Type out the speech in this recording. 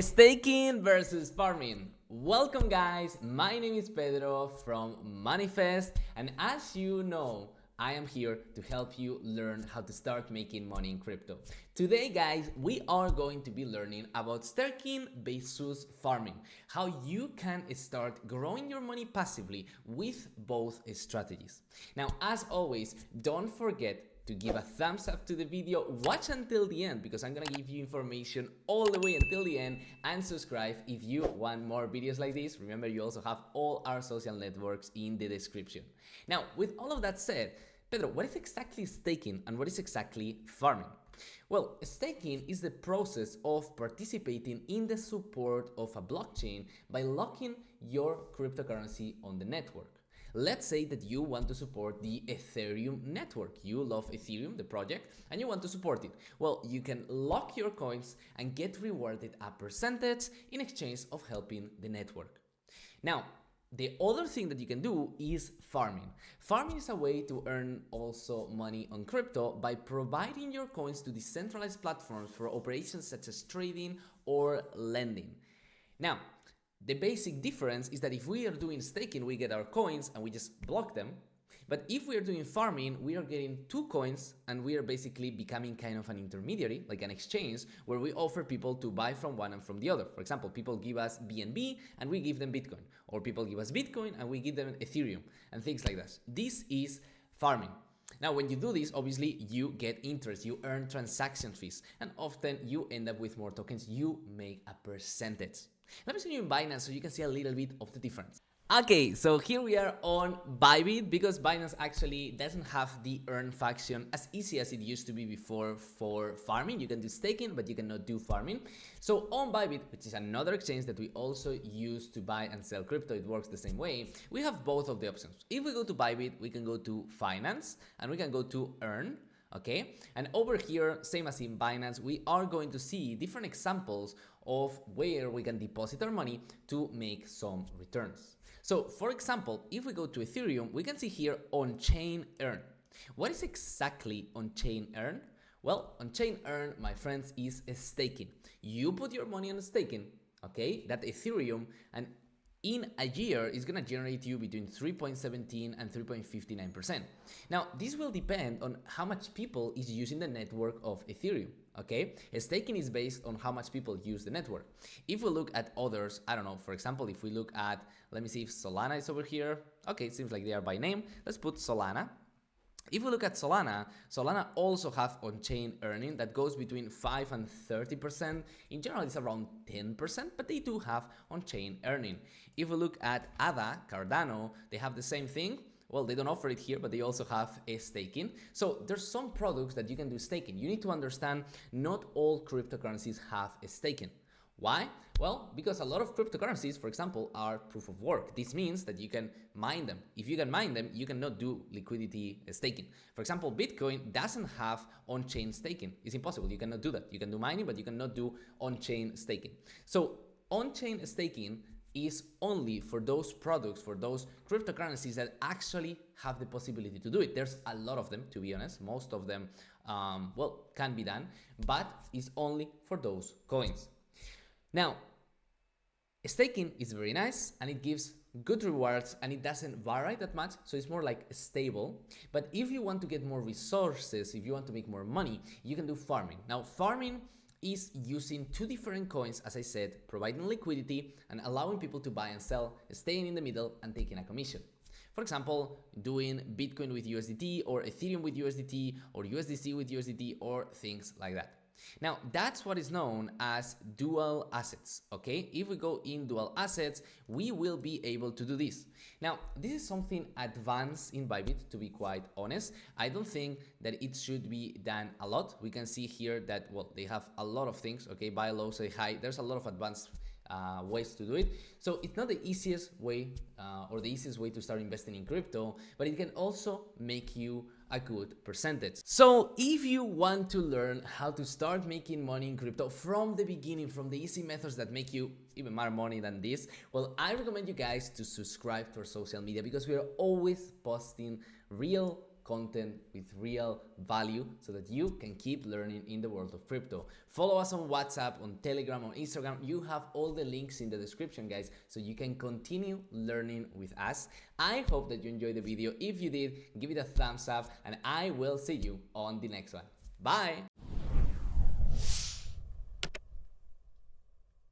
Staking versus farming. Welcome guys, my name is Pedro from Moneyfest, and as you know, I am here to help you learn how to start making money in crypto. Today guys, we are going to be learning about staking versus farming, how you can start growing your money passively with both strategies. Now, as always, don't forget to give a thumbs up to the video, watch until the end because I'm gonna give you information all the way until the end, and subscribe if you want more videos like this. Remember, you also have all our social networks in the description. Now, with all of that said, Pedro, what is exactly staking and what is exactly farming? Well, staking is the process of participating in the support of a blockchain by locking your cryptocurrency on the network. Let's say that you want to support the Ethereum network. You love Ethereum, the project, and you want to support it. Well, you can lock your coins and get rewarded a percentage in exchange of helping the network. Now, the other thing that you can do is farming. Farming is a way to earn also money on crypto by providing your coins to decentralized platforms for operations such as trading or lending. Now, the basic difference is that if we are doing staking, we get our coins and we just block them. But if we are doing farming, we are getting two coins and we are basically becoming kind of an intermediary, like an exchange, where we offer people to buy from one and from the other. For example, people give us BNB and we give them Bitcoin, or people give us Bitcoin and we give them Ethereum, and things like that. This is farming. Now, when you do this, obviously you get interest, you earn transaction fees, and often you end up with more tokens, you make a percentage. Let me show you in Binance so you can see a little bit of the difference. Okay, so here we are on Bybit, because Binance actually doesn't have the earn function as easy as it used to be before for farming. You can do staking, but you cannot do farming. So on Bybit, which is another exchange that we also use to buy and sell crypto, it works the same way. We have both of the options. If we go to Bybit, we can go to finance and we can go to earn. Okay, and over here, same as in Binance, we are going to see different examples of where we can deposit our money to make some returns. So for example, if we go to Ethereum, we can see here on-chain earn. What is exactly on-chain earn? Well, on-chain earn, my friends, is staking. You put your money on staking, okay, that Ethereum, and in a year, it's gonna generate you between 3.17 and 3.59%. Now, this will depend on how much people is using the network of Ethereum, okay? Staking is based on how much people use the network. If we look at others, I don't know, for example, if we look at, let me see if Solana is over here. Okay, it seems like they are by name. Let's put Solana. If we look at Solana, Solana also have on-chain earning that goes between 5 and 30%. In general, it's around 10%, but they do have on-chain earning. If we look at ADA, Cardano, they have the same thing. Well, they don't offer it here, but they also have a staking. So there's some products that you can do staking. You need to understand not all cryptocurrencies have a staking. Why? Well, because a lot of cryptocurrencies, for example, are proof of work. This means that you can mine them. If you can mine them, you cannot do liquidity staking. For example, Bitcoin doesn't have on-chain staking. It's impossible. You cannot do that. You can do mining, but you cannot do on-chain staking. So on-chain staking is only for those products, for those cryptocurrencies that actually have the possibility to do it. There's a lot of them, to be honest. Most of them, well, can be done, but it's only for those coins. Now, staking is very nice and it gives good rewards and it doesn't vary that much, so it's more like stable. But if you want to get more resources, if you want to make more money, you can do farming. Now, farming is using two different coins, as I said, providing liquidity and allowing people to buy and sell, staying in the middle and taking a commission. For example, doing Bitcoin with USDT or Ethereum with USDT or USDC with USDT or things like that. Now, that's what is known as dual assets, okay? If we go in dual assets, we will be able to do this. Now, this is something advanced in Bybit, to be quite honest. I don't think that it should be done a lot. We can see here that, well, they have a lot of things, okay? Buy low, say high. There's a lot of advanced ways to do it. So it's not the easiest way or the easiest way to start investing in crypto, but it can also make you a good percentage. So if you want to learn how to start making money in crypto from the beginning, from the easy methods that make you even more money than this, well, I recommend you guys to subscribe to our social media because we are always posting real content with real value so that you can keep learning in the world of crypto. Follow us on WhatsApp, on Telegram, on Instagram. You have all the links in the description, guys, so you can continue learning with us. I hope that you enjoyed the video. If you did, give it a thumbs up, and I will see you on the next one. Bye!